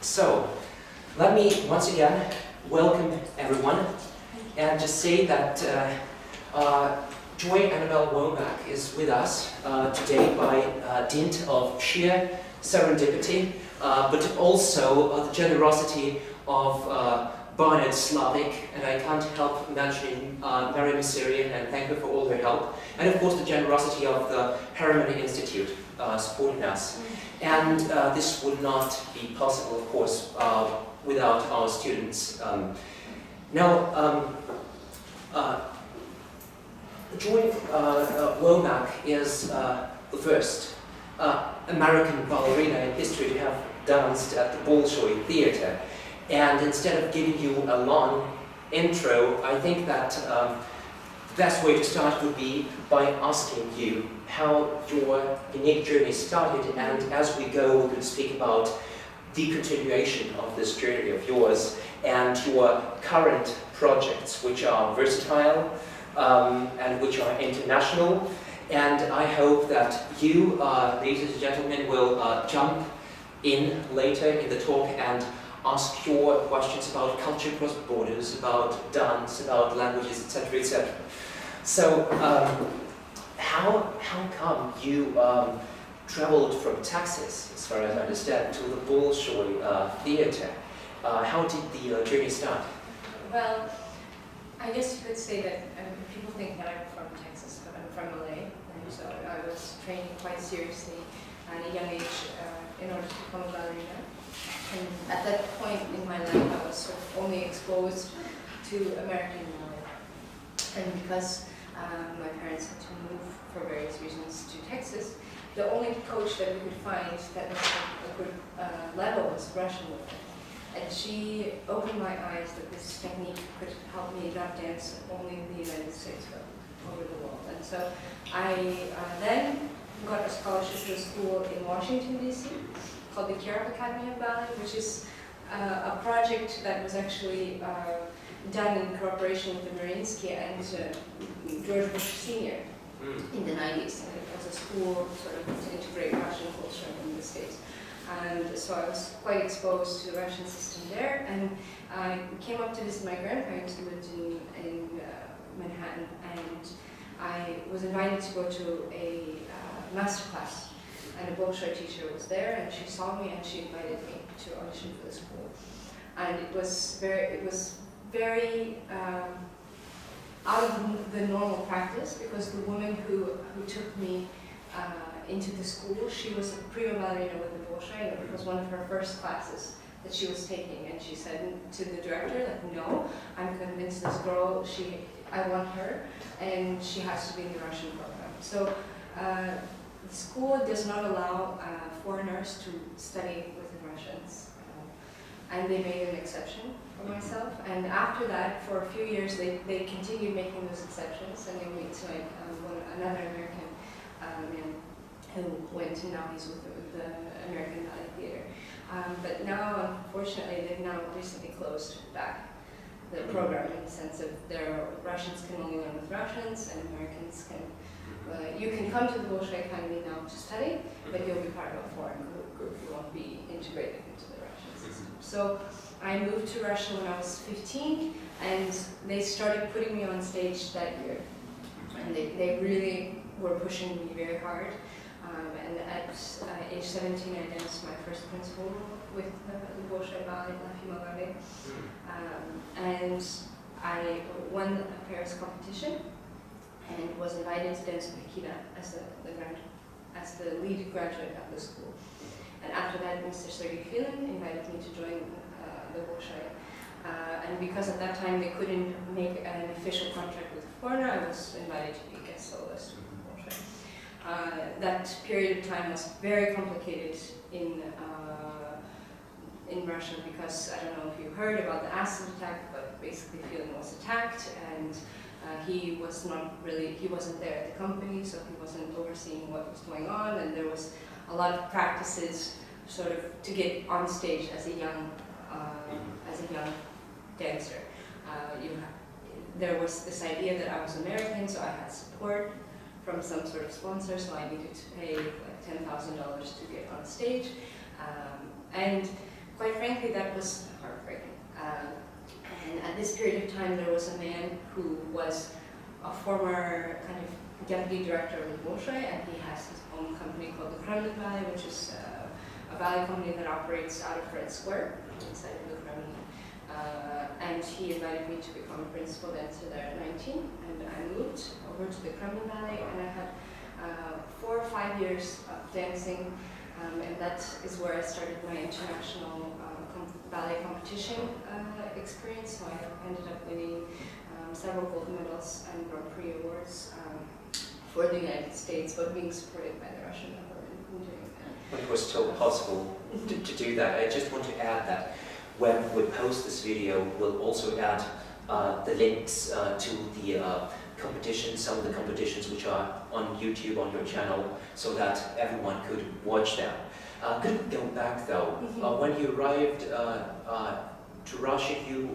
So, let me once again welcome everyone and just say that Joy Womack is with us today by dint of sheer serendipity, but also the generosity of Barnard Slavic, and I can't help mentioning Mariam Syrian and thank her for all her help, and of course the generosity of the Harriman Insitute supporting us. And this would not be possible, of course, without our students. Joy Womack is the first American ballerina in history to have danced at the Bolshoi Theatre. And instead of giving you a long intro, I think that the best way to start would be by asking you how your unique journey started, and as we go, we could speak about the continuation of this journey of yours and your current projects, which are versatile and which are international. And I hope that you, ladies and gentlemen, will jump in later in the talk and ask your questions about culture across borders, about dance, about languages, etc., etc. So, how come you traveled from Texas, as far as I understand, to the Bolshoi Theatre? How did the journey start? Well, I guess you could say that people think that I'm from Texas, but I'm from LA, and so I was training quite seriously at a young age in order to become a ballerina. And at that point in my life, I was sort of only exposed to American ballet. And because my parents had to move for various reasons to Texas, the only coach that we could find that was a good level was Russian woman. And she opened my eyes that this technique could help me not dance only in the United States, but over the world. And so I then got a scholarship to a school in Washington, D.C., called the Universal Academy of Ballet, which is a project that was actually done in cooperation with the Mariinsky and George Bush Sr. In the 90s. And it was a school sort of to integrate Russian culture in the States. And so I was quite exposed to the Russian system there, and I came up to visit my grandparents who lived in Manhattan, and I was invited to go to a master class, and a Bolshoi teacher was there, and she saw me and she invited me to audition for the school. And it was very out of the normal practice, because the woman who took me into the school, she was a prima ballerina with the Bolshoi, and it was one of her first classes that she was taking, and she said to the director, like, no, I'm convinced this girl, I want her, and she has to be in the Russian program. So the school does not allow foreigners to study with the Russians, and they made an exception for myself. And after that, for a few years, they continued making those exceptions, and they went to another American man who went, and now he's with the American Ballet Theatre. But now, unfortunately, they've now recently closed back the program, in the sense of Russians can only learn with Russians, and Americans can. You can come to the Bolshoi Academy now to study, but you'll be part of a foreign group. You won't be integrated into the Russian system. So I moved to Russia when I was 15, and they started putting me on stage that year. And they really were pushing me very hard. And at age 17, I danced my first principal with the Bolshoi Ballet. And I won a Paris competition and was invited to dance with Kina as the lead graduate of the school. And after that, Mr. Sergei Filin invited me to join the Bolshoi. And because at that time they couldn't make an official contract with a foreigner, I was invited to be a guest soloist with the Bolshoi. That period of time was very complicated in Russia, because I don't know if you heard about the acid attack, but basically Filin was attacked, and he wasn't there at the company, so he wasn't overseeing what was going on, and there was a lot of practices sort of to get on stage as a young dancer. There was this idea that I was American, so I had support from some sort of sponsor, so I needed to pay like $10,000 to get on stage. And quite frankly, that was heartbreaking. And at this period of time, there was a man who was a former kind of deputy director of Bolshoi, and he has his own company called the Kremlin Ballet, which is a ballet company that operates out of Red Square, inside of the Kremlin. And he invited me to become a principal dancer there at 19, and I moved over to the Kremlin Ballet, and I had 4 or 5 years of dancing, and that is where I started my international ballet competition experience. So I ended up winning several gold medals and Grand Prix awards for the United States, but being supported by the Russian government in doing that. When it was still possible to do that, I just want to add that when we post this video, we'll also add the links to the competitions, some of the competitions which are on YouTube on your channel, so that everyone could watch them. Could we go back though? When you arrived to Russia, you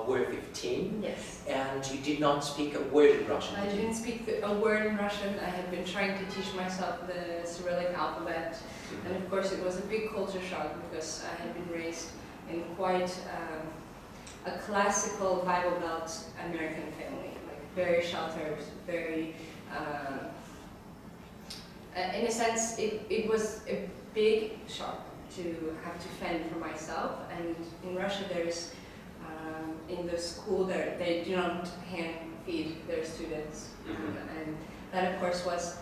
were 15, yes, and you did not speak a word in Russian. I didn't speak a word in Russian. I had been trying to teach myself the Cyrillic alphabet, and of course it was a big culture shock because I had been raised in quite a classical Bible Belt American family, like very sheltered, very, in a sense, it was a big shock to have to fend for myself. And in Russia, there's, in the school, they do not hand feed their students. And that, of course, was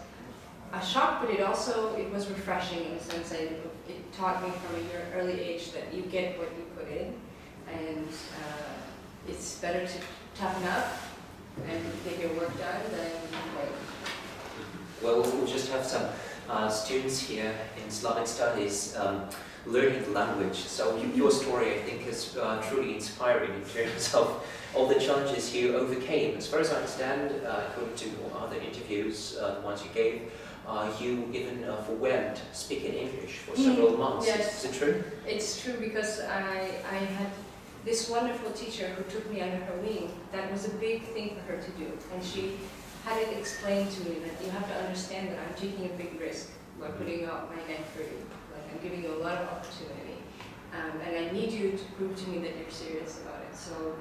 a shock, but it was refreshing in a sense. It taught me from an early age that you get what you put in, and it's better to toughen up and get your work done than wait. Well, we'll just have some students here in Slavic Studies learning the language. So your story, I think, is truly inspiring in terms of all the challenges you overcame. As far as I understand, according to other interviews, the ones you gave, you even forwent speaking English for several months. Yes. Is it true? It's true, because I had this wonderful teacher who took me under her wing. That was a big thing for her to do, and she had it explained to me that you have to understand that I'm taking a big risk by putting out my neck for you. Like, I'm giving you a lot of opportunity, and I need you to prove to me that you're serious about it. So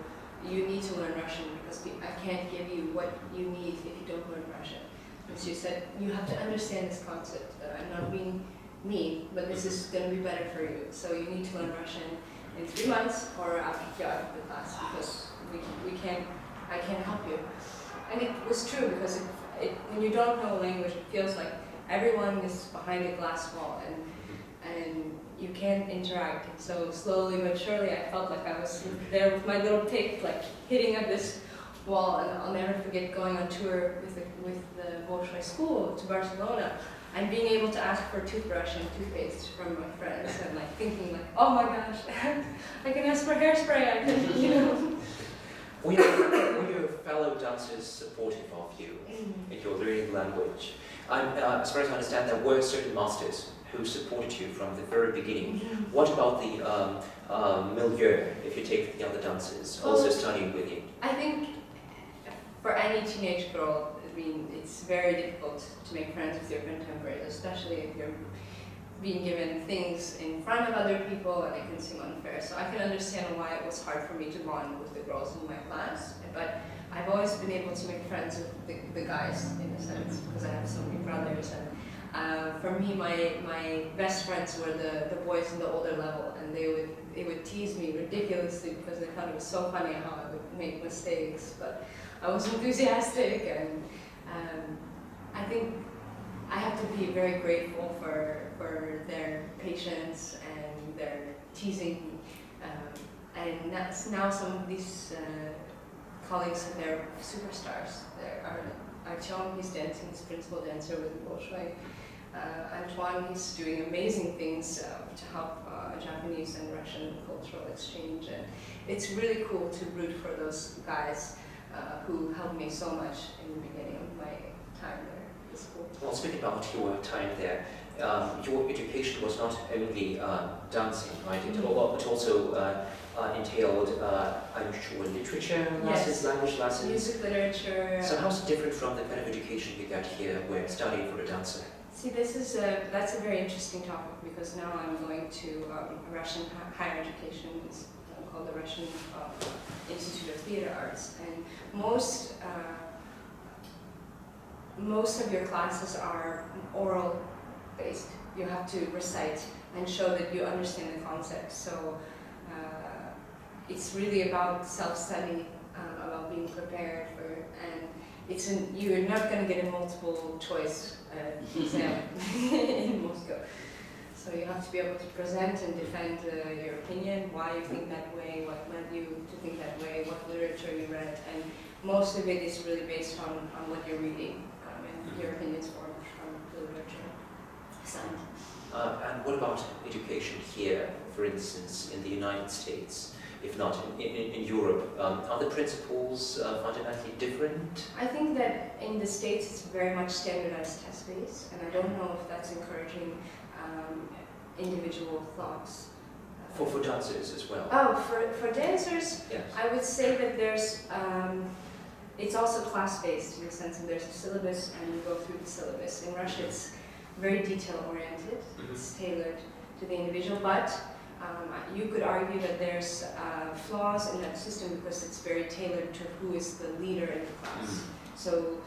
you need to learn Russian, because I can't give you what you need if you don't learn Russian. And she said, you have to understand this concept, that I'm not being mean, but this is going to be better for you. So you need to learn Russian in 3 months, or I'll kick you out of the class, because I can't help you. And it was true, because when you don't know a language, it feels like everyone is behind a glass wall, and you can't interact. And so slowly but surely, I felt like I was there with my little pick, like hitting at this wall. And I'll never forget going on tour with the Bolshoi school to Barcelona, and being able to ask for toothbrush and toothpaste from my friends, and like thinking like, oh my gosh, I can ask for hairspray, I can, you know. Were your fellow dancers supportive of you in your learning language? As far as I understand, there were certain masters who supported you from the very beginning. What about the milieu, if you take the other dancers, also studying with you? I think for any teenage girl, I mean, it's very difficult to make friends with your contemporaries, especially if you're being given things in front of other people and it can seem unfair. So I can understand why it was hard for me to bond with the girls in my class, but I've always been able to make friends with the guys, in a sense, because I have so many brothers. And for me, my best friends were the boys in the older level, and they would tease me ridiculously because they thought it was so funny how I would make mistakes, but I was enthusiastic, and I think I have to be very grateful for their patience and their teasing. And now some of these colleagues, they're superstars. Artyom, he's dancing, he's principal dancer with the Bolshoi. Antoine, he's doing amazing things to help Japanese and Russian cultural exchange. And it's really cool to root for those guys who helped me so much in the beginning of my time there at the school. Well, speaking about your time there, your education was not only dancing, right? It also entailed, I'm sure, literature lessons, language lessons. Music, literature. So how's it different from the kind of education you got here, where studying for a dancer? See, that's a very interesting topic because now I'm going to Russian higher education. It's called the Russian Insitute of Theatre Arts, and most of your classes are oral based. You have to recite and show that you understand the concept. So it's really about self-study, about being prepared for, and you're not going to get a multiple choice exam in Moscow. So you have to be able to present and defend your opinion, why you think that way, what led you to think that way, what literature you read, and most of it is really based on what you're reading, and your opinions formed from the literature. And what about education here, for instance, in the United States, if not in Europe? Are the principles fundamentally different? I think that in the States it's very much standardized test-based, and I don't know if that's encouraging individual thoughts. For dancers as well? Oh, for dancers, yes. I would say that there's, it's also class-based in the sense that there's a syllabus and you go through the syllabus. In Russia it's very detail-oriented, it's tailored to the individual, but you could argue that there's flaws in that system because it's very tailored to who is the leader in the class. So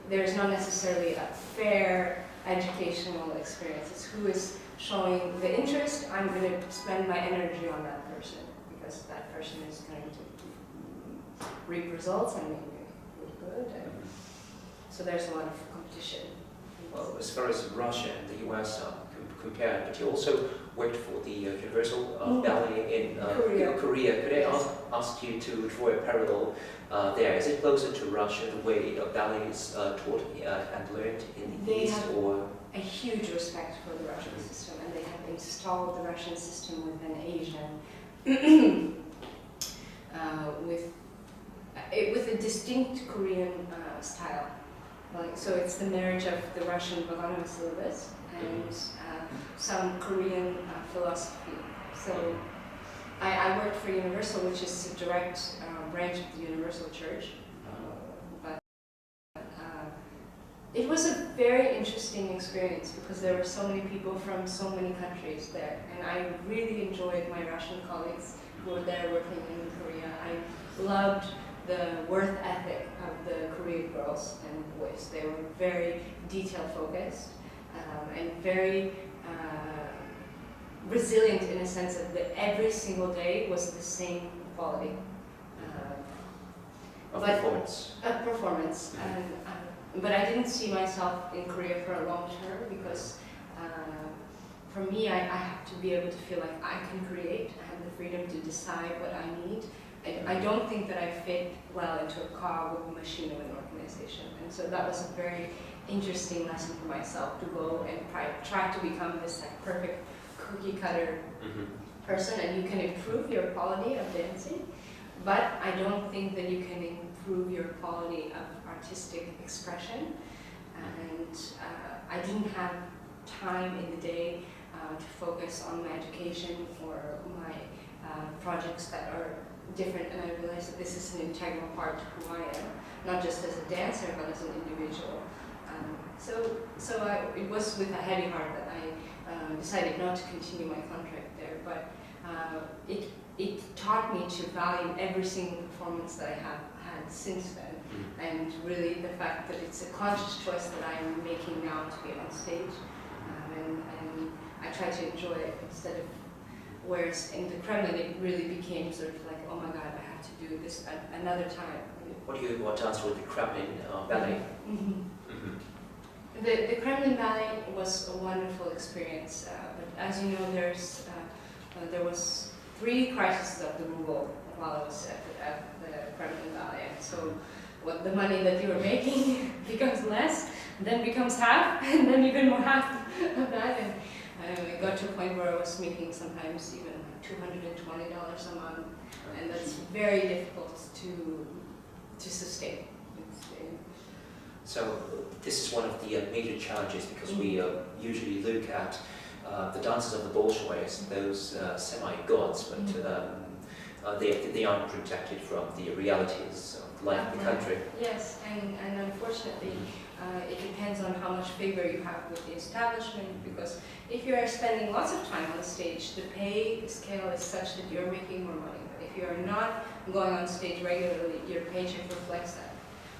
there's not necessarily a fair educational experience. It's who is showing the interest. I'm going to spend my energy on that person because that person is going to reap results and make me look good. And so there's a lot of competition. Well, as far as Russia and the US are compared, but you also worked for the Universal Ballet in Korea. Could I ask you to draw a parallel there? Is it closer to Russia, the way ballet is taught and learned in the East? Or a huge respect for the Russian system, and they have installed the Russian system within Asia with a distinct Korean style. So it's the marriage of the Russian syllabus and some Korean philosophy. So I worked for Universal, which is a direct branch of the Universal Church. But it was a very interesting experience because there were so many people from so many countries there, and I really enjoyed my Russian colleagues who were there working in Korea. I loved the work ethic of the Korean girls and boys. They were very detail-focused and very resilient in a sense that every single day was the same quality. Of performance. Of performance. But I didn't see myself in Korea for a long term because for me, I have to be able to feel like I can create. I have the freedom to decide what I need. I don't think that I fit well into a cog or a machine of an organization. And so that was a very interesting lesson for myself to go and try to become this perfect cookie cutter person, and you can improve your quality of dancing, but I don't think that you can improve your quality of artistic expression. And I didn't have time in the day to focus on my education or my projects that are different, and I realized that this is an integral part of who I am, not just as a dancer, but as an individual. It was with a heavy heart that I decided not to continue my contract there, but it taught me to value every single performance that I have had since then, and really the fact that it's a conscious choice that I'm making now to be on stage, and I try to enjoy it instead of, whereas in the Kremlin it really became sort of like, oh my God, I have to do this another time. What do you dance with the Kremlin Ballet? The Kremlin Ballet was a wonderful experience, but as you know, there was 3 crises of the ruble while I was at the Kremlin Ballet. So what the money that you were making becomes less, then becomes half, and then even more half of that. And it got to a point where I was making sometimes even $220 a month, and that's very difficult to sustain. So this is one of the major challenges, because we usually look at the dances of the Bolshois, those semi-gods, but they aren't protected from the realities of life in the country. Yes, and unfortunately, It depends on how much favor you have with the establishment, because if you are spending lots of time on stage, the pay scale is such that you're making more money. But if you are not going on stage regularly, your paycheck reflects that.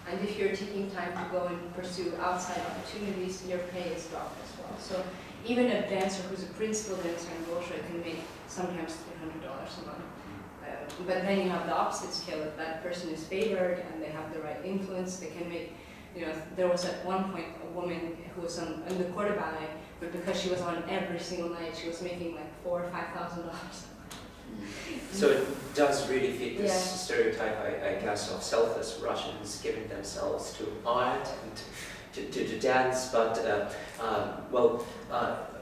And if you're taking time to go and pursue outside opportunities, your pay is dropped as well. So even a dancer who's a principal dancer in Bolshoi can make sometimes $300 a month. But then you have the opposite scale. If that person is favored and they have the right influence, they can make, there was at one point a woman who was on the Court of Ballet, but because she was on every single night, she was making like $4,000 or $5,000. So it does really fit this stereotype, I guess, of selfless Russians giving themselves to art and to dance. But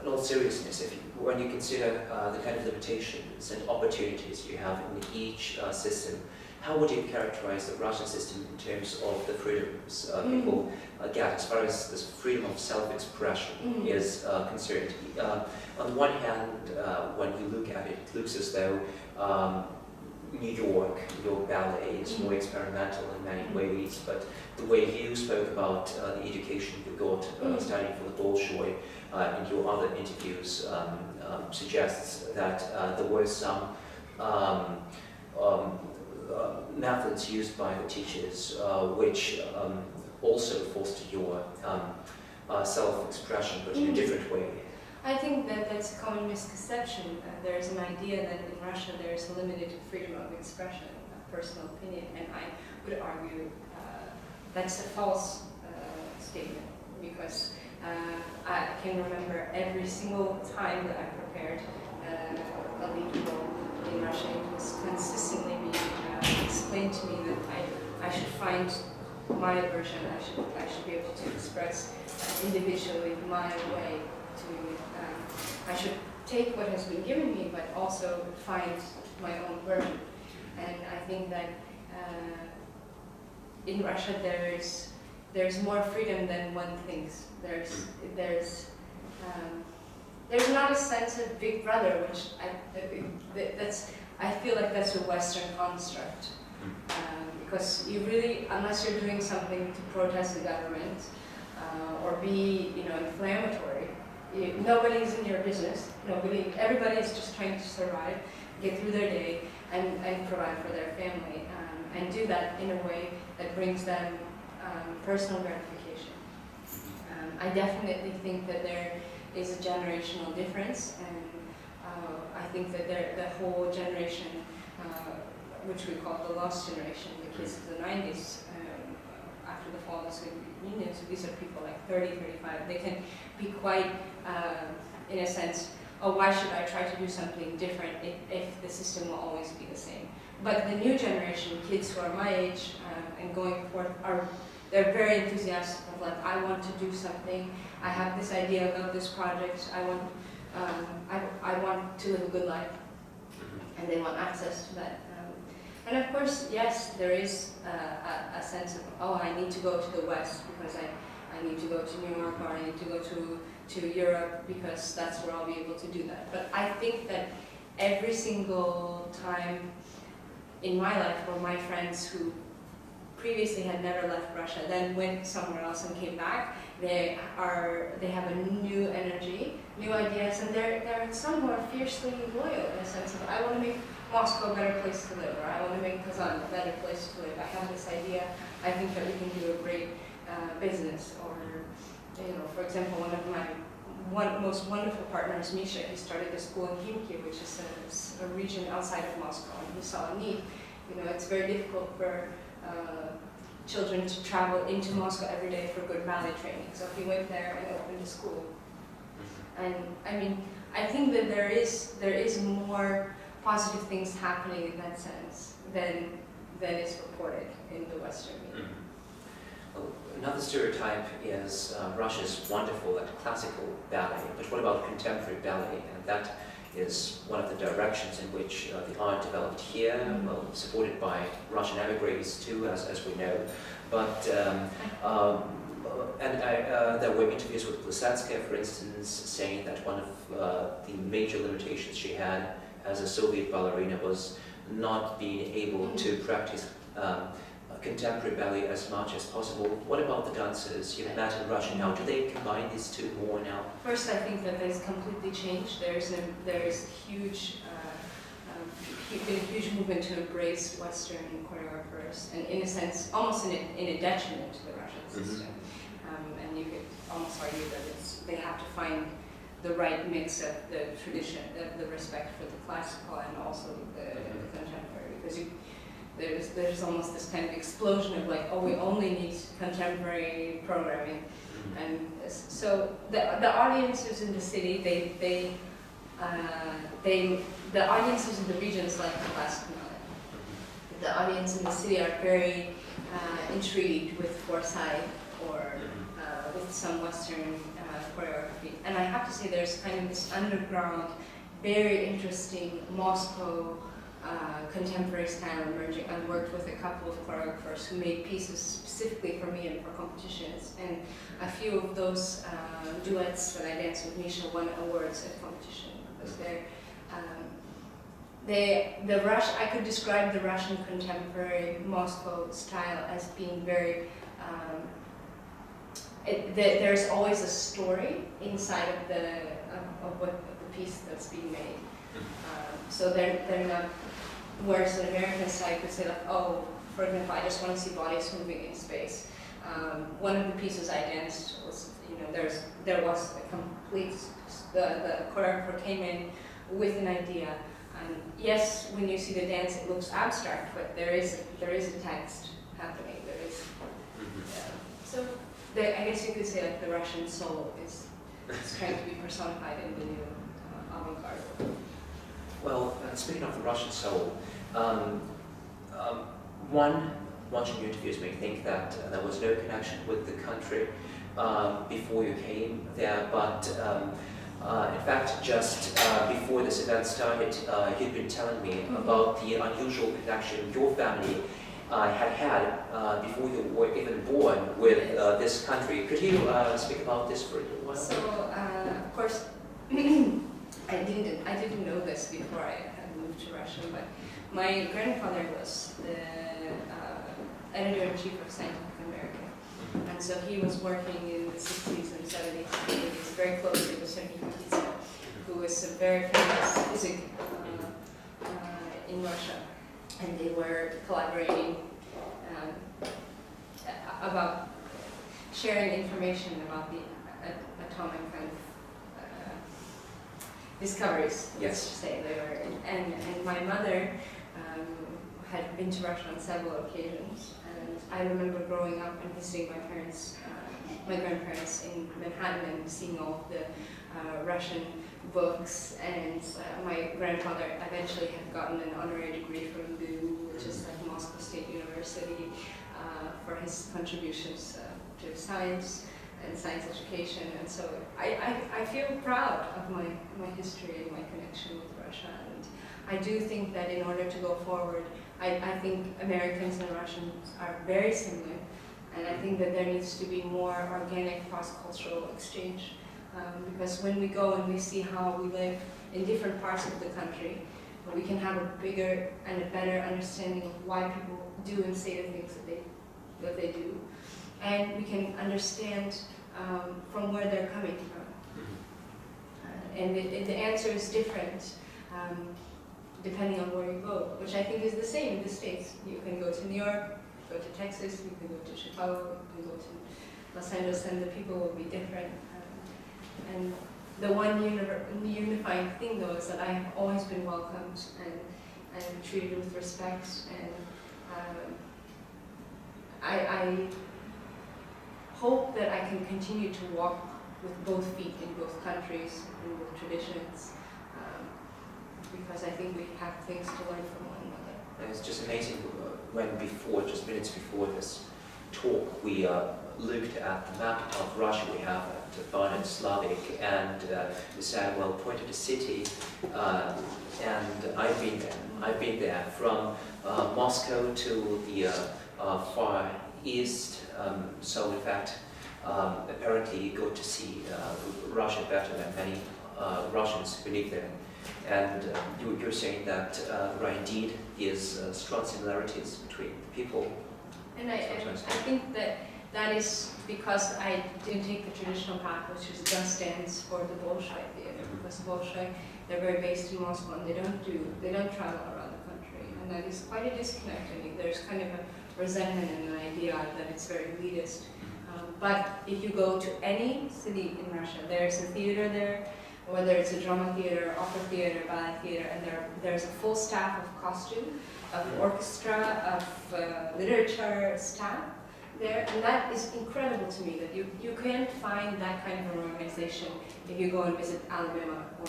in all seriousness, when you consider the kind of limitations and opportunities you have in each system, how would you characterize the Russian system in terms of the freedoms people get as far as this freedom of self-expression is concerned? On the one hand, when you look at it, it looks as though New York ballet is more experimental in many ways, but the way you spoke about the education you got studying for the Bolshoi in your other interviews suggests that there were some methods used by the teachers which also foster your self-expression, but in a different way. I think that that's a common misconception. There's an idea that in Russia there's limited freedom of expression, of personal opinion, and I would argue that's a false statement, because I can remember every single time that I prepared a lead role in Russia, it was consistently being explained to me that I should find my version, I should be able to express individually my way to, I should take what has been given me, but also find my own version. And I think that in Russia there's more freedom than one thinks. There's not a sense of Big Brother, which I feel like that's a Western construct. Because you really, unless you're doing something to protest the government or be, inflammatory, nobody's in your business. Everybody is just trying to survive, get through their day, and provide for their family, and do that in a way that brings them personal gratification. I definitely think that there is a generational difference, and I think that the whole generation, which we call the lost generation, the kids of the 90s, after the fall of the Soviet Union, so these are people like 30, 35, they can be quite, in a sense, why should I try to do something different if the system will always be the same? But the new generation, kids who are my age and going forth, they're very enthusiastic of like, I want to do something, I have this idea about this project, I want to live a good life, and they want access to that. And of course, yes, there is a sense of, I need to go to the West because I need to go to New York, or I need to go to Europe because that's where I'll be able to do that. But I think that every single time in my life, or my friends who previously had never left Russia, then went somewhere else and came back, they have a new energy, new ideas, and they're some who are fiercely loyal in a sense of, I want to make Moscow a better place to live, or I want to make Kazan a better place to live. I have this idea, I think that we can do a great business, or, for example, one of my most wonderful partners, Misha, he started a school in Khimki, which is a region outside of Moscow, and he saw a need. It's very difficult for children to travel into Moscow every day for good ballet training. So he went there and opened a school. And I mean, I think that there is more positive things happening in that sense than is reported in the Western media. Well, another stereotype is Russia's wonderful at classical ballet, but what about contemporary ballet? And that is one of the directions in which the art developed here, well, supported by Russian emigres too, as we know. But there were interviews with Plisatskaya, for instance, saying that one of the major limitations she had as a Soviet ballerina was not being able to practice contemporary ballet as much as possible. What about the dancers you met in Russia now? Do they combine these two more now? First, I think that there's completely changed. There's huge, been a huge movement to embrace Western choreographers, and in a sense, almost in a detriment to the Russian system. And you could almost argue that they have to find the right mix of the tradition, the respect for the classical and also the contemporary, because there's almost this kind of explosion of like, oh, we only need contemporary programming, and so the audiences in the city, the audiences in the regions like the classical ballet. The audience in the city are very intrigued with Forsyth or with some Western choreography. And I have to say there's kind of this underground, very interesting Moscow contemporary style emerging. I've worked with a couple of choreographers who made pieces specifically for me and for competitions. And a few of those duets that I danced with Misha won awards at competition because I could describe the Russian contemporary Moscow style as being very there's always a story inside of the piece that's being made. So they're not, whereas an American side could say like, oh, for example, I just want to see bodies moving in space. One of the pieces I danced was, there was a complete, the choreographer came in with an idea. And yes, when you see the dance, it looks abstract, but there is a text happening. There is, so I guess you could say like the Russian soul is trying to be personified in the new avant-garde. Well, speaking of the Russian soul, one watching your interviews made me think that there was no connection with the country before you came there, but in fact, just before this event started, you'd been telling me about the unusual connection your family had before you were even born with this country. Could you speak about this for a little while? So, of course, I didn't know this before I had moved to Russia, but my grandfather was the editor-in-chief of Scientific American. And so he was working in the 60s and 70s and 80s very closely with Sergei Kutizov, who was a very famous physic in Russia. And they were collaborating about sharing information about the atomic kind of discoveries, let's say they were. And my mother had been to Russia on several occasions. And I remember growing up and visiting my parents, my grandparents in Manhattan and seeing all the Russian books. And my grandfather eventually had gotten an honorary degree from BU, which is like Moscow State University, for his contributions to science and science education. And so I feel proud of my history and my connection with Russia. And I do think that in order to go forward, I think Americans and Russians are very similar, and I think that there needs to be more organic cross-cultural exchange, because when we go and we see how we live in different parts of the country, we can have a bigger and a better understanding of why people do and say the things that they do, and we can understand from where they're coming from. And the answer is different depending on where you go, which I think is the same in the States. You can go to New York, go to Texas, you can go to Chicago, you can go to Los Angeles, and the people will be different. And the one unifying thing, though, is that I have always been welcomed and treated with respect, and I hope that I can continue to walk with both feet in both countries and both traditions, because I think we have things to learn from one another. And it's just amazing when just minutes before this talk, we looked at the map of Russia we have at Barnard Slavic, and we said, well, pointed a city, and I've been there from Moscow to the far east, so in fact, apparently you go to see Russia better than many Russians who live there. And you're saying that there indeed is strong similarities between the people And I think that is because I didn't take the traditional path, which is just dance for the Bolshoi Theatre. Because Bolshoi, they're very based in Moscow, and they don't travel around the country, and that is quite a disconnect. I think there's kind of a resentment and an idea that it's very elitist. But if you go to any city in Russia, there's a theater there, whether it's a drama theater, opera theater, ballet theater, and there's a full staff of costume, of orchestra, of literature staff there, and that is incredible to me, that you can't find that kind of an organization if you go and visit Alabama or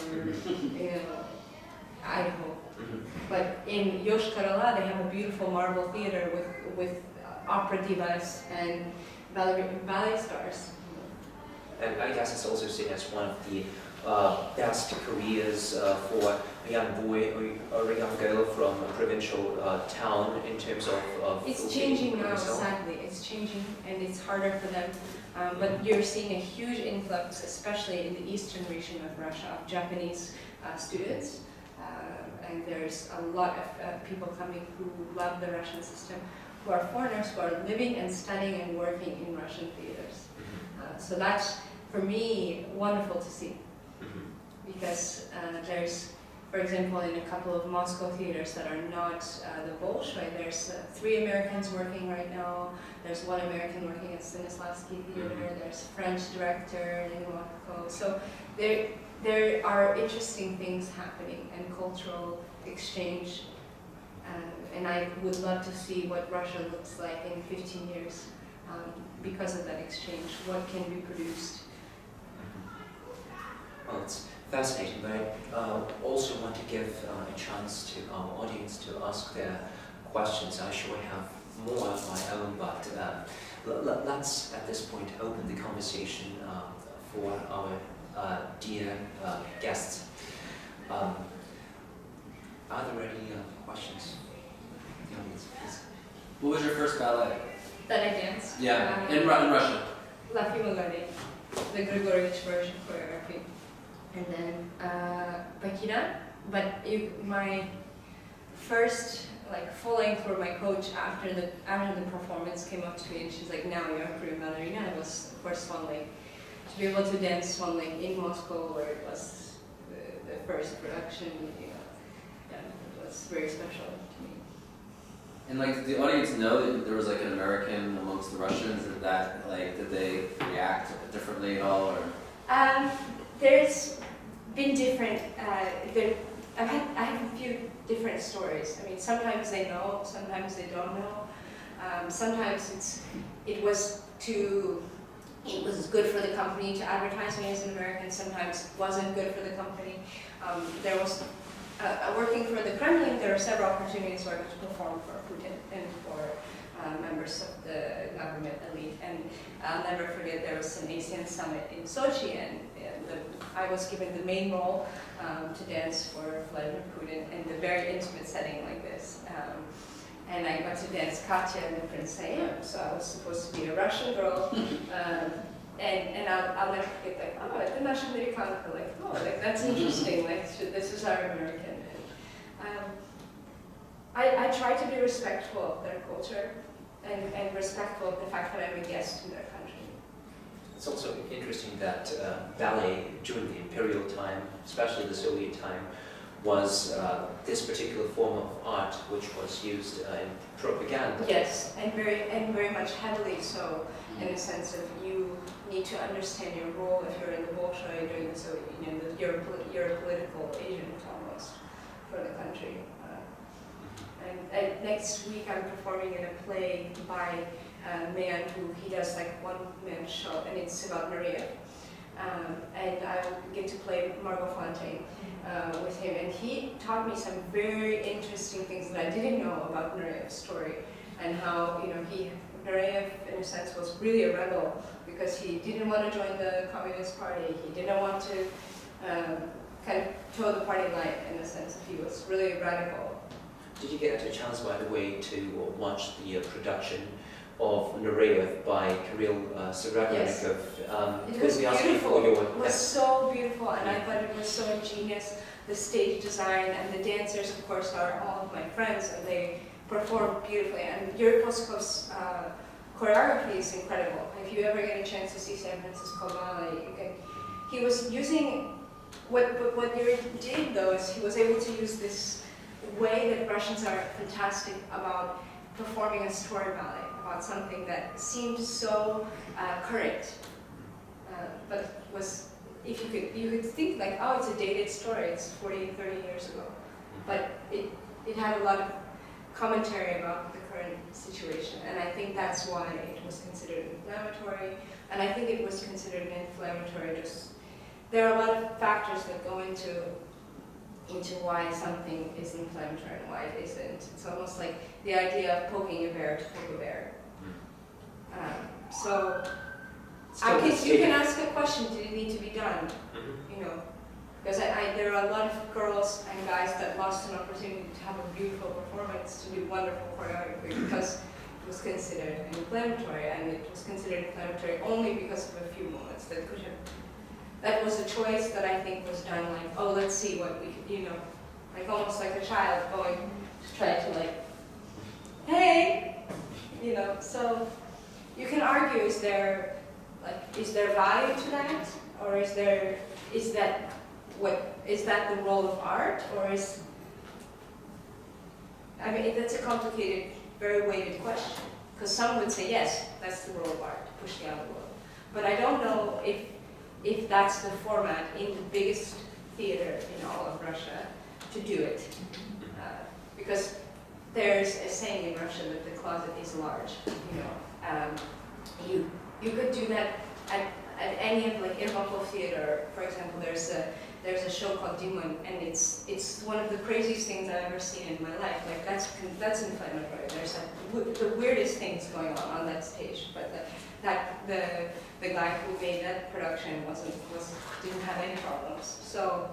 Idaho. But in Yoshkar-Ola, they have a beautiful marble theater with opera divas and ballet stars. And I guess it's also seen as one of the best careers for a young boy or a young girl from a provincial town in terms of it's changing now, sadly. It's changing, and it's harder for them. But you're seeing a huge influx, especially in the eastern region of Russia, of Japanese students. And there's a lot of people coming who love the Russian system, who are foreigners who are living and studying and working in Russian theaters. So that's, for me, wonderful to see. Because there's, for example, in a couple of Moscow theaters that are not the Bolshoi, there's 3 Americans working right now. There's 1 American working at Stanislavski Theater. There's a French director in Moscow. So there are interesting things happening and cultural exchange. And I would love to see what Russia looks like in 15 years because of that exchange. What can be produced? Well, it's fascinating, but I also want to give a chance to our audience to ask their questions. I sure have more of my own, but let's at this point open the conversation for our dear guests. Are there any questions? The audience, please. What was your first ballet? That I danced? Yeah, in Russian. La Fimogadi, the Grigorievich version choreography. And then Pakina, but my first full length where my coach after the performance came up to me and she's like, now you're a Korean ballerina. It was of course Swan Lake. To be able to dance Swan Lake in Moscow where it was the first production, it was very special to me. And did the audience know that there was an American amongst the Russians? Did they react differently at all, or? There's been different. I have a few different stories. I mean, sometimes they know, sometimes they don't know. Sometimes it was good for the company to advertise me as an American. Sometimes it wasn't good for the company. There was working for the Kremlin. There were several opportunities where I got to perform for Putin and for members of the government elite. And I'll never forget there was an ASEAN summit in Sochi, and I was given the main role to dance for Vladimir Putin in a very intimate setting like this. And I got to dance Katya and the Prince Sayam, so I was supposed to be a Russian girl. And I'll never forget, it's a national Americanka, that's interesting, this is our American. I try to be respectful of their culture and respectful of the fact that I'm a guest in their country. It's also interesting that ballet during the imperial time, especially the Soviet time, was this particular form of art which was used in propaganda. Yes, and very much heavily so, in the sense of you need to understand your role if you're in the Bolshoi during the Soviet Union, that you're a political agent almost for the country. And next week I'm performing in a play by a man who he does one-man show, and it's about Nureyev. And I'll get to play Margot Fontaine with him, and he taught me some very interesting things that I didn't know about Nureyev's story, and how Nureyev in a sense was really a rebel because he didn't want to join the Communist Party. He didn't want to kind of toe the party line in a sense. He was really radical. Did you get a chance, by the way, to watch the production of Nureyev by Kirill Serebrennikov? Yes. It was beautiful. It was so beautiful, and I thought it was so ingenious. The stage design and the dancers, of course, are all of my friends, and they perform beautifully. And Yuri Koskov's choreography is incredible. If you ever get a chance to see San Francisco Ballet, he was using, what Yuri did though is he was able to use this way that Russians are fantastic about performing a story ballet, about something that seemed so current, but was, if you could think like, oh, it's a dated story, it's 40, 30 years ago. But it had a lot of commentary about the current situation, and I think that's why it was considered inflammatory, and I think it was considered inflammatory just, there are a lot of factors that go into why something is inflammatory and why it isn't. It's almost like the idea of poking a bear to poke a bear. So I guess you can ask a question, did it need to be done? You know, because there are a lot of girls and guys that lost an opportunity to have a beautiful performance, to do wonderful choreography, because it was considered inflammatory, and it was considered inflammatory only because of a few moments that could have. That was a choice that I think was done like, oh, let's see what we could, you know, like almost like a child going to try to like, hey, you know. So you can argue, is there value to that, or is that the role of art, or is, I mean, that's a complicated, very weighted question, because some would say yes, that's the role of art, to push the envelope, but I don't know if that's the format in the biggest theater in all of Russia to do it, because there's a saying in Russia that the closet is large. You know, you could do that at any of like Irmakov theater, for example. There's a show called Demon, and it's one of the craziest things I've ever seen in my life. Like that's inflammatory. There's the weirdest things going on that stage, but the guy who made that production didn't have any problems. So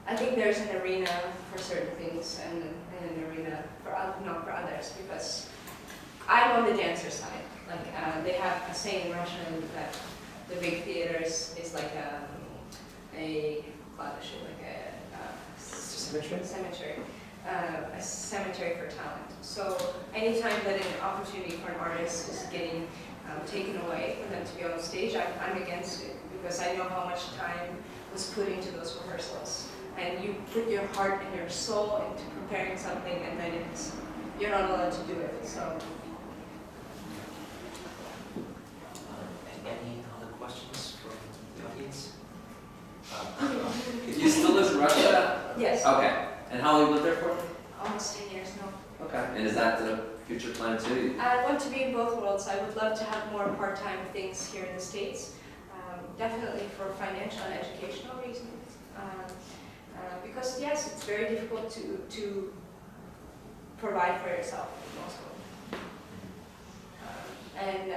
I think there's an arena for certain things and an arena for not for others, because I'm on the dancer side. Like they have a saying in Russian that the big theaters is like a cemetery for talent. So anytime that an opportunity for an artist is getting taken away for them to be on stage, I'm against it, because I know how much time was put into those rehearsals. And you put your heart and your soul into preparing something, and then you're not allowed to do it. So. Any other questions from the audience? You still live in Russia? Yes. Okay. And how long have you lived there for? Almost 10 years now. Okay. And is that the future plan too? I want to be in both worlds. I would love to have more part-time things here in the States, definitely for financial and educational reasons. Because yes, it's very difficult to provide for yourself in Moscow. And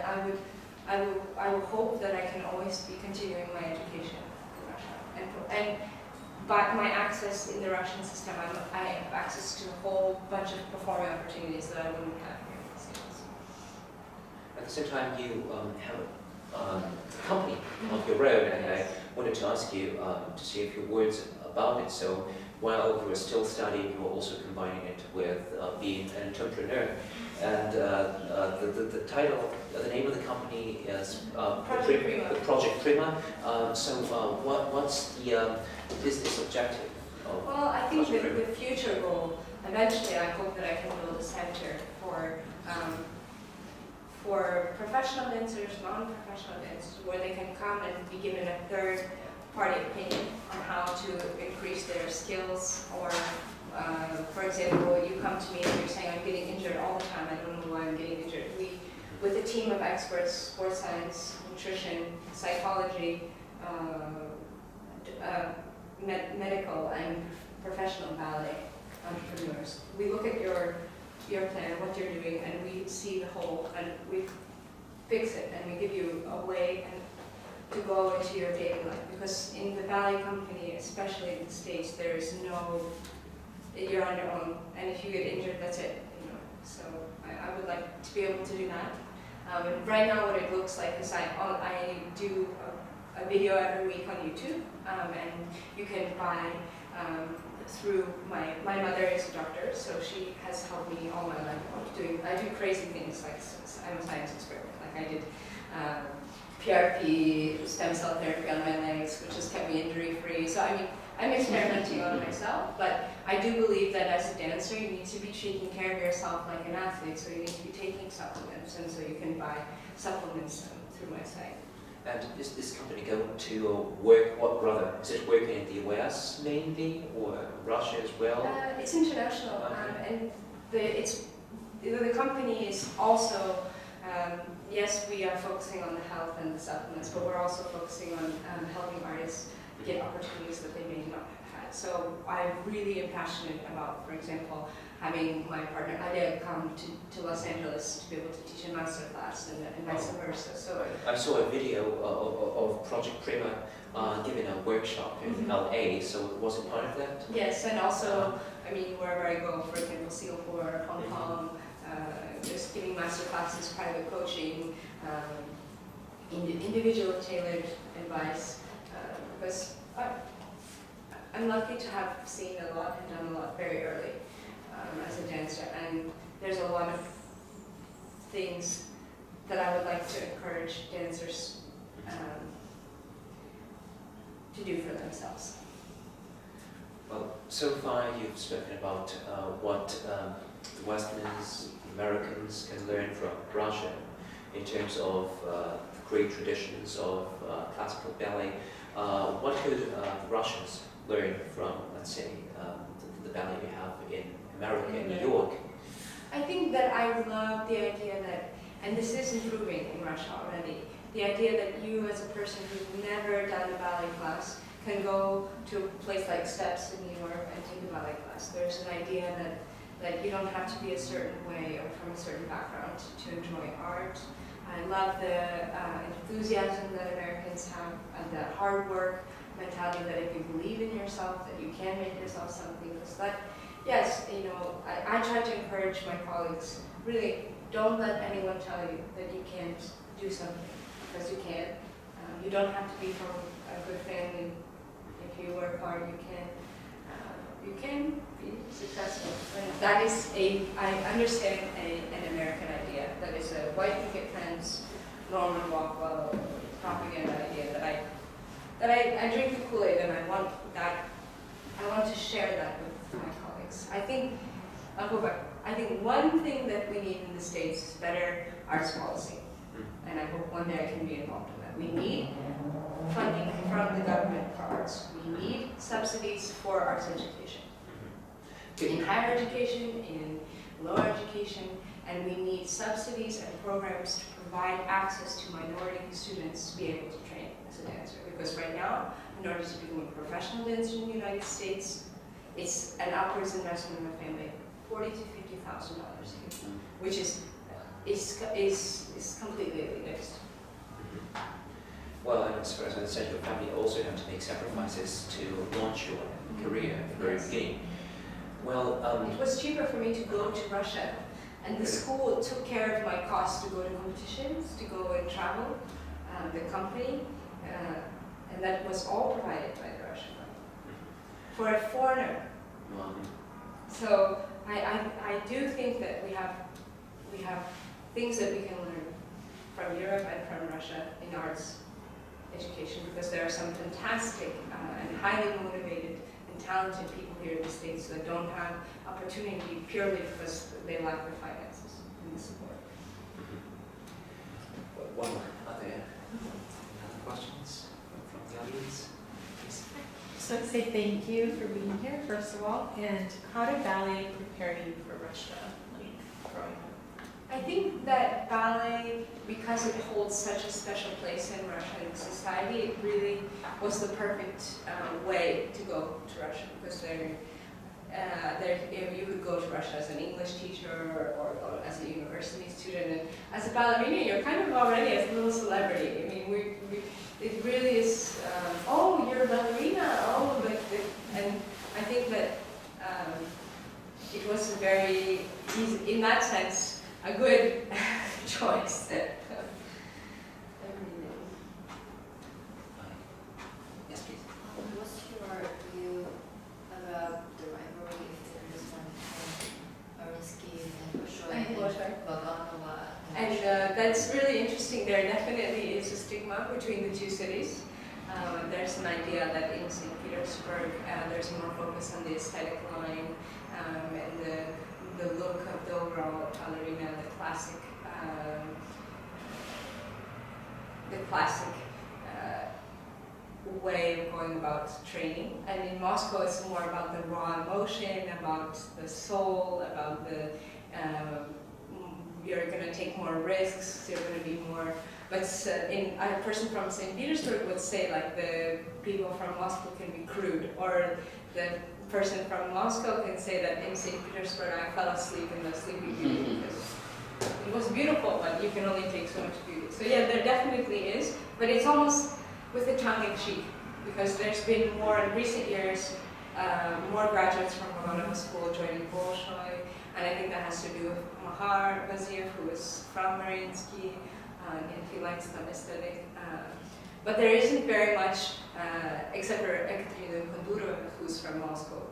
I will hope that I can always be continuing my education in Russia. And by my access in the Russian system, I have access to a whole bunch of performing opportunities that I wouldn't have here in the States. At the same time, you have a company of your own, and I wanted to ask you to say a few words about it. So while you were still studying, you were also combining it with being an entrepreneur. And the title, the name of the company is Project Prima. Project Prima. So what's the business objective? Well, I think the future goal, eventually I hope that I can build a center for professional dancers, non-professional dancers, where they can come and be given a third-party opinion on how to increase their skills. Or, for example, you come to me and you're saying, I'm getting injured all the time, I don't know why I'm getting injured. With a team of experts, sports science, nutrition, psychology, medical and professional ballet entrepreneurs, we look at your plan, what you're doing, and we see the whole, and we fix it, and we give you a way to go into your daily life. Because in the ballet company, especially in the States, there is no, you're on your own, and if you get injured, that's it. You know? So I would like to be able to do that. And right now, what it looks like is I do a video every week on YouTube, and you can buy through my mother is a doctor, so she has helped followed me all my life. I do crazy things, like I'm a science experiment. Like I did PRP, stem cell therapy on my legs, which has kept me injury free. So I mean, I'm experimenting on myself, but I do believe that as a dancer, you need to be taking care of yourself like an athlete. So you need to be taking supplements, and so you can buy supplements through my site. And is this company going to work, is it working in the US mainly, or Russia as well? It's international, and the company is also, yes, we are focusing on the health and the supplements, but we're also focusing on helping artists get opportunities that they may not have had. So I really am passionate about, for example, having my partner Alia come to Los Angeles to be able to teach a master class and vice versa. So I saw a video of Project Prima giving a workshop in LA, so was it part of that? Yes, and also, I mean, wherever I go, for example, Singapore, Hong Kong, just giving master classes, private coaching, individual tailored advice, because I'm lucky to have seen a lot and done a lot very early as a dancer, and there's a lot of things that I would like to encourage dancers to do for themselves. Well, so far you've spoken about what the Westerners, Americans can learn from Russia in terms of great traditions of classical ballet. What could the Russians learn from, let's say, the ballet you have in America, in New York? I think that I love the idea that, and this is improving in Russia already, the idea that you as a person who's never done a ballet class can go to a place like Steps in New York and take a ballet class. There's an idea that you don't have to be a certain way or from a certain background to enjoy art. I love the enthusiasm that Americans have and the hard work mentality, that if you believe in yourself, that you can make yourself something. Because that, yes, you know, I try to encourage my colleagues, really, don't let anyone tell you that you can't do something, because you can. You don't have to be from a good family. If you work hard, you can be successful. And that is I understand an American idea, that is a white picket fence, Norman Rockwell propaganda idea that I drink the Kool-Aid, and I want to share that with my colleagues. I think one thing that we need in the States is better arts policy, and I hope one day I can be involved in that. We need funding from the government for arts. We need subsidies for arts education, in higher education, in lower education, and we need subsidies and programs to provide access to minority students to be able to train as a dancer. Because right now, in order to become a professional dancer in the United States, it's an upwards investment in a family, $40,000 to $50,000, which is completely elitist. Well, and as far as I understand, your family also have to make sacrifices to launch your career at the very beginning. Well, it was cheaper for me to go to Russia, and the school took care of my costs to go to competitions, to go and travel, the company, and that was all provided by the Russian government for a foreigner. So I do think that we have things that we can learn from Europe and from Russia in arts education, because there are some fantastic and highly motivated and talented people here in the States that don't have opportunity purely because they lack the finances and the support. One other questions from the audience? Please. So I'd say thank you for being here, first of all, and how did ballet prepare you for Russia, like growing up? I think that ballet, because it holds such a special place in Russian society, it really was the perfect way to go to Russia, because you could go to Russia as an English teacher or as a university student, and as a ballerina, you're kind of already a little celebrity. I mean, it really is. Oh, you're a ballerina. Oh, and I think that it was a very easy, in that sense, a good choice. Yes, please. What's your view about the rivalry, if there is one, between Arinsky Bolshoi. And that's really interesting. There definitely is a stigma between the two cities. There's an idea that in St. Petersburg there's more focus on the aesthetic line and the look of the overall ballerina, the classic way of going about training. And in Moscow it's more about the raw emotion, about the soul, about the you're going to take more risks, you're going to be more. But a person from St. Petersburg would say like the people from Moscow can be crude, or the person from Moscow can say that in St. Petersburg I fell asleep in the Sleeping Beauty because it was beautiful, but you can only take so much beauty. So yeah, there definitely is, but it's almost with a tongue-in-cheek, because there's been more in recent years, more graduates from Romanova School joining Bolshoi, and I think that has to do with Mahar Vaziev, who is from Mariinsky, and he likes the aesthetic. But there isn't very much, except for Ekaterina Kondurova, who's from Moscow,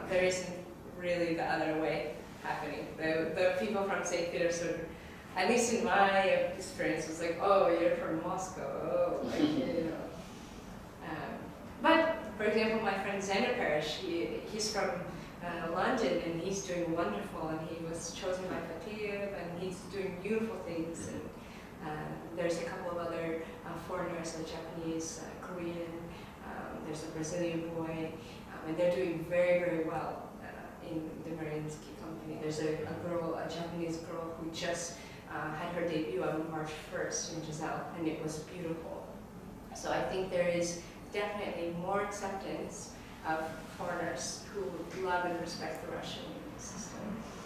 there isn't really the other way happening. The people from St. Petersburg, at least in my experience, was like, oh, you're from Moscow, oh, like, you know. But, for example, my friend Xander Parrish, he's from London, and he's doing wonderful, and he was chosen by Fatiev, and he's doing beautiful things. And there's a couple of other foreigners, a Japanese, Korean, there's a Brazilian boy, and they're doing very, very well in the Mariinsky company. There's a Japanese girl who just had her debut on March 1st in Giselle, and it was beautiful. So I think there is definitely more acceptance of foreigners who love and respect the Russian system.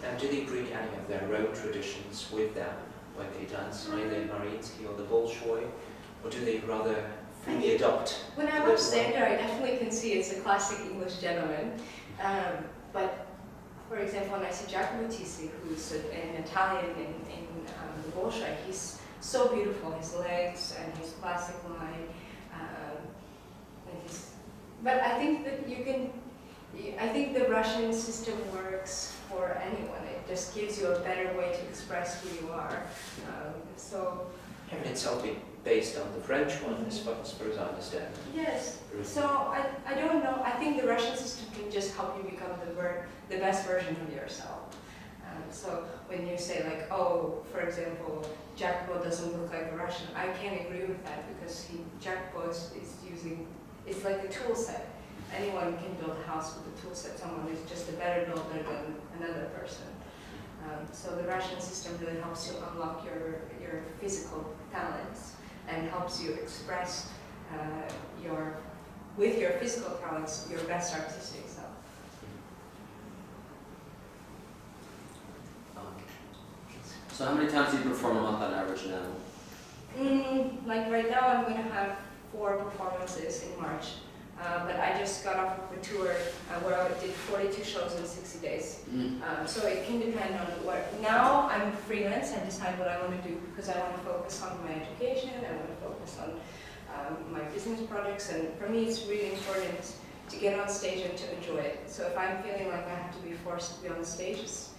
And do they bring any of their own traditions with them when they dance, either Mariinsky or the Bolshoi, or do they rather fully adopt? When I watch Xander, I definitely can see it's a classic English gentleman. But for example, when I see Giacomo Tisi, who's an Italian in the Bolshoi, he's so beautiful, his legs and his classic line. But I think that I think the Russian system works for anyone. It just gives you a better way to express who you are. Having itself be based on the French one, as far as I understand. Yes. So I don't know. I think the Russian system can just help you become the best version of yourself. So when you say like, oh, for example, Jacopo doesn't look like a Russian, I can't agree with that, because Jacopo is using, it's like a tool set. Anyone can build a house with a tool set. Someone is just a better builder than another person. So the Russian system really helps you unlock your physical talents and helps you express with your physical talents, your best artistic self. So how many times do you perform a month on average now? Like right now, I'm going to have 4 performances in March. But I just got off of a tour where I did 42 shows in 60 days. So it can depend on what. Now I'm freelance. I decide what I want to do, because I want to focus on my education. I want to focus on my business projects. And for me, it's really important to get on stage and to enjoy it. So if I'm feeling like I have to be forced to be on the stage, it's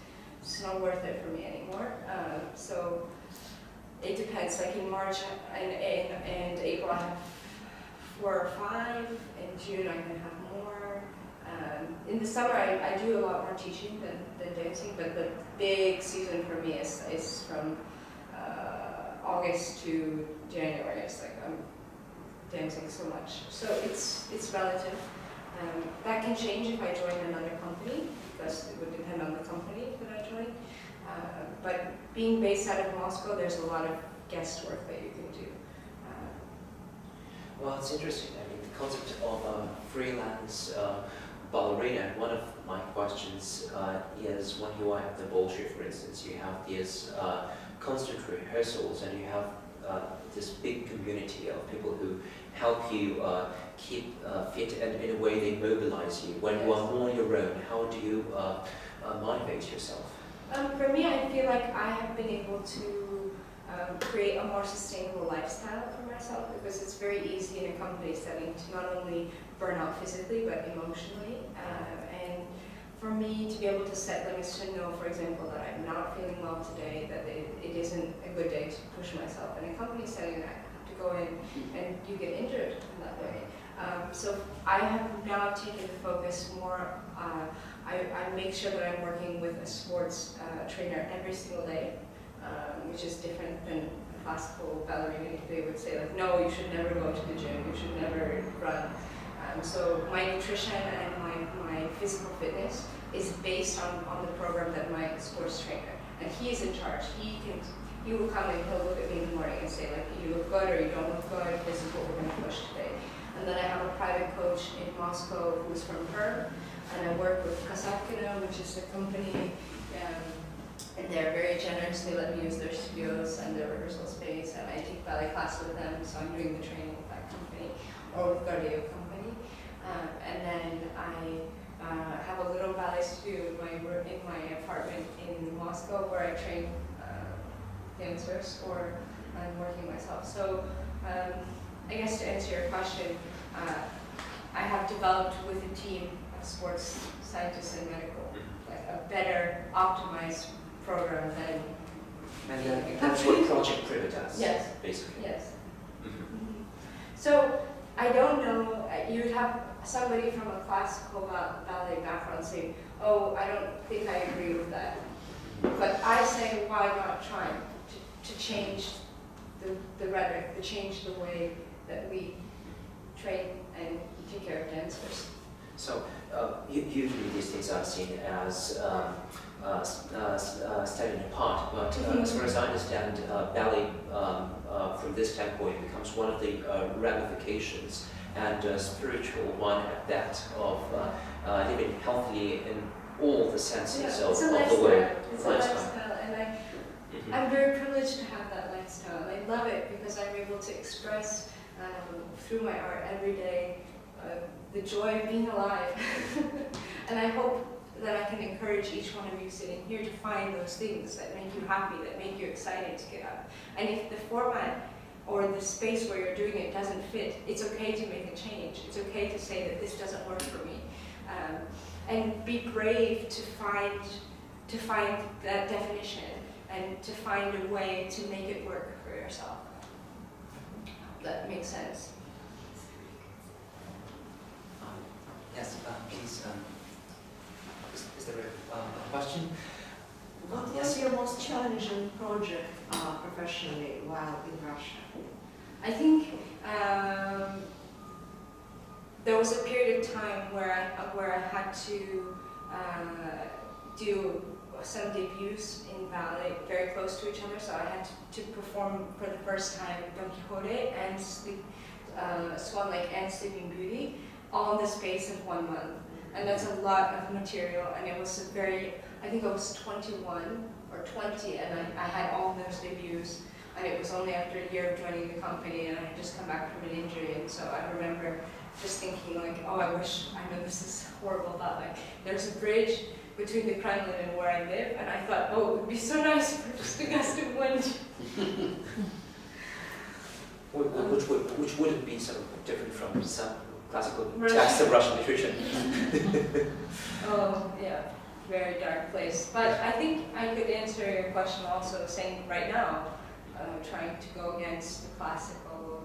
not worth it for me anymore. So it depends. Like in March and April, I have 4 or 5. In June, I can have more. In the summer, I do a lot more teaching than dancing, but the big season for me is from August to January. It's like I'm dancing so much. So it's relative. That can change if I join another company, because it would depend on the company that I join. But being based out of Moscow, there's a lot of guest work that you can do. Well, it's interesting. I mean, the concept of a freelance ballerina, one of my questions is when you are at the Bolshoi, for instance, you have these constant rehearsals, and you have this big community of people who help you keep fit, and in a way they mobilize you. When you are more on your own, how do you motivate yourself? For me, I feel like I have been able to create a more sustainable lifestyle for myself, because it's very easy in a company setting to not only burn out physically but emotionally. And for me to be able to set limits, to know, for example, that I'm not feeling well today, that it isn't a good day to push myself. In a company setting, I have to go in and you get injured in that way. So I have now taken the focus more, I make sure that I'm working with a sports trainer every single day, which is different than a classical ballerina. They would say like, no, you should never go to the gym, you should never run. So my nutrition and my physical fitness is based on the program that my sports trainer, and he is in charge. He will come and he'll look at me in the morning and say like, you look good or you don't look good, this is what we're going to push today. And then I have a private coach in Moscow who's from Perm, and I work with Kasatkina, which is the company, and they're very generous. They let me use their studios and their rehearsal space, and I take ballet class with them, so I'm doing the training with that company, or with Gardeo company. And then I have a little ballet studio in my apartment in Moscow where I train dancers, or I'm working myself. So I guess to answer your question, I have developed with a team of sports scientists and medical, like a better optimized program than. And that's what Project Prima does. Yes. Basically. Yes. So I don't know. You would have somebody from a classical ballet background say, "Oh, I don't think I agree with that." But I say, why not try to change the rhetoric, to change the way that we train and take care of dancers. So usually these things are seen as studying apart, but as far as I understand, ballet from this standpoint becomes one of the ramifications, and a spiritual one at that, of living healthily in all the senses of the word. It's a lifestyle, and I'm very privileged to have that lifestyle. I love it because I'm able to express through my art every day the joy of being alive. And I hope that I can encourage each one of you sitting here to find those things that make you happy, that make you excited to get up. And if the format or the space where you're doing it doesn't fit, it's okay to make a change. It's okay to say that this doesn't work for me. And be brave to find that definition and to find a way to make it work for yourself. That makes sense. Yes, please. Is there a question? What was your most challenging project professionally while in Russia? I think there was a period of time where I had to do some debuts in ballet very close to each other. So I had to perform for the first time Don Quixote and Swan Lake and Sleeping Beauty, all in the space of 1 month. And that's a lot of material, and it was I think I was 21 or 20, and I had all those debuts, and it was only after a year of joining the company, and I had just come back from an injury, and so I remember just thinking like, oh, I know this is horrible, but like, there's a bridge between the Kremlin and where I live, and I thought, oh, it would be so nice for just a gust of wind. Which wouldn't be so different from some classical texts of Russian literature. Oh, yeah, very dark place. But I think I could answer your question also saying right now, trying to go against the classical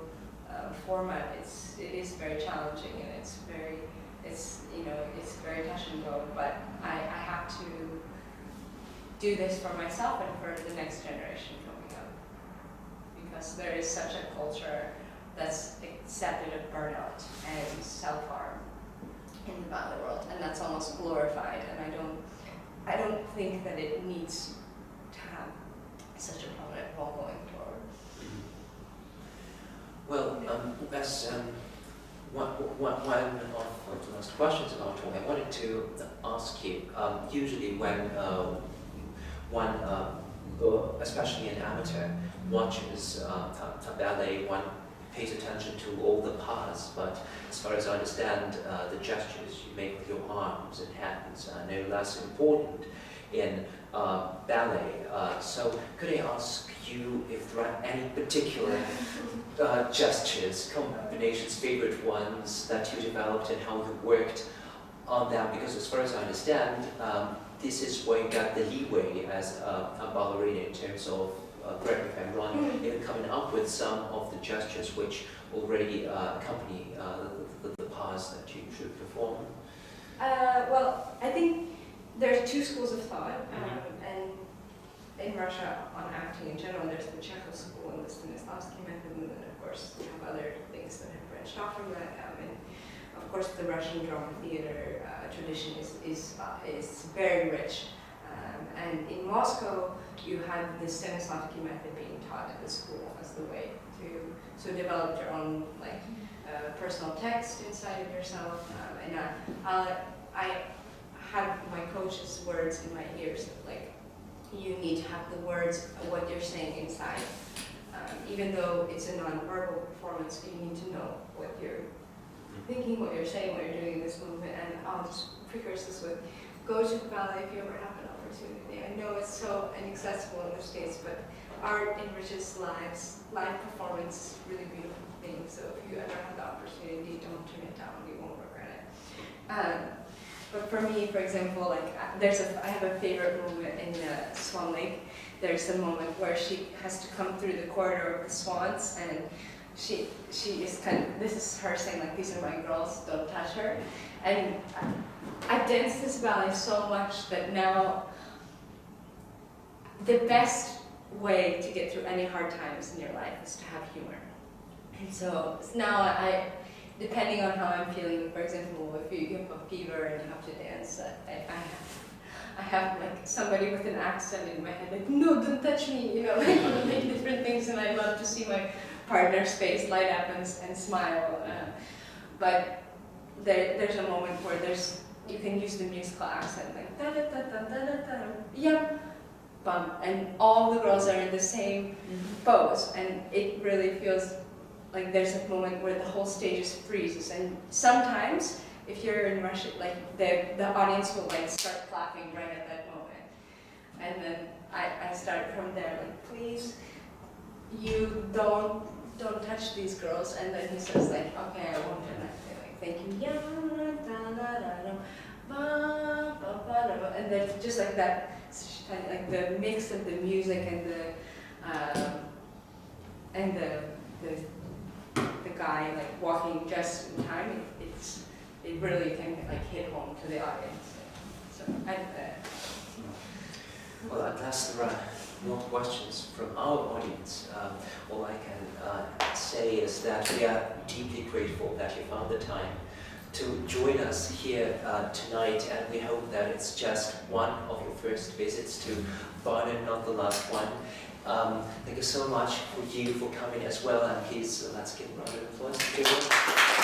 format, it is very challenging, and it's very touch and go. But I have to do this for myself and for the next generation coming up, because there is such a culture that's accepted of burnout and self-harm in the ballet world, and that's almost glorified. And I don't think that it needs to have such a prominent role going forward. Well, as one of the last questions about Joy, I wanted to ask you. Usually, when one, especially an amateur, watches a ballet, one pays attention to all the parts, but as far as I understand, the gestures you make with your arms and hands are no less important in ballet. So could I ask you if there are any particular gestures, combinations, favorite ones that you developed, and how you worked on that, because as far as I understand, this is where you got the leeway as a ballerina in terms of, correct me if I'm wrong, even coming up with some of the gestures which already accompany the pause that you should perform. Well, I think there's two schools of thought, and in Russia on acting in general, there's the Chekhov school and the Stanislavski method, and then of course you have other things that have branched off from that. And of course, the Russian drama theater tradition is very rich. And in Moscow, you had the Stanislavski method being taught at the school as the way to develop your own personal text inside of yourself. And I have my coach's words in my ears, like, you need to have the words of what you're saying inside. Even though it's a non-verbal performance, you need to know what you're thinking, what you're saying, what you're doing in this movement. And I'll just precursor this with, go to ballet if you ever have an opportunity. I know it's so inaccessible in the States, but art enriches lives. Live performance is a really beautiful thing. So if you ever have the opportunity, don't turn it down. You won't regret it. But for me, for example, I have a favorite moment in Swan Lake. There's a moment where she has to come through the corridor of the swans, and she is this is her saying, like, these are my girls, don't touch her. And I danced this ballet so much that now the best way to get through any hard times in your life is to have humor. And so now depending on how I'm feeling, for example, if you have a fever and you have to dance, I have like somebody with an accent in my head, like, no, don't touch me, like different things, and I love to see my partner's face light up and smile. But there's a moment where you can use the musical accent, like da da da da da da da, yeah, bum, and all the girls are in the same pose, and it really feels like there's a moment where the whole stage just freezes. And sometimes, if you're in Russia, like the audience will start clapping right at that moment. And then I start from there, like, please, you don't touch these girls. And then he says, like, okay, I won't. And I say, like, thank you. And then just like that, like the mix of the music and the guy like walking just in time, it really can hit home to the audience. So Well, unless there are more questions from our audience, all I can say is that we are deeply grateful that you found the time to join us here tonight, and we hope that it's just one of your first visits to Barnard, not the last one. Thank you so much for coming as well, and please let's give a round of applause to everyone.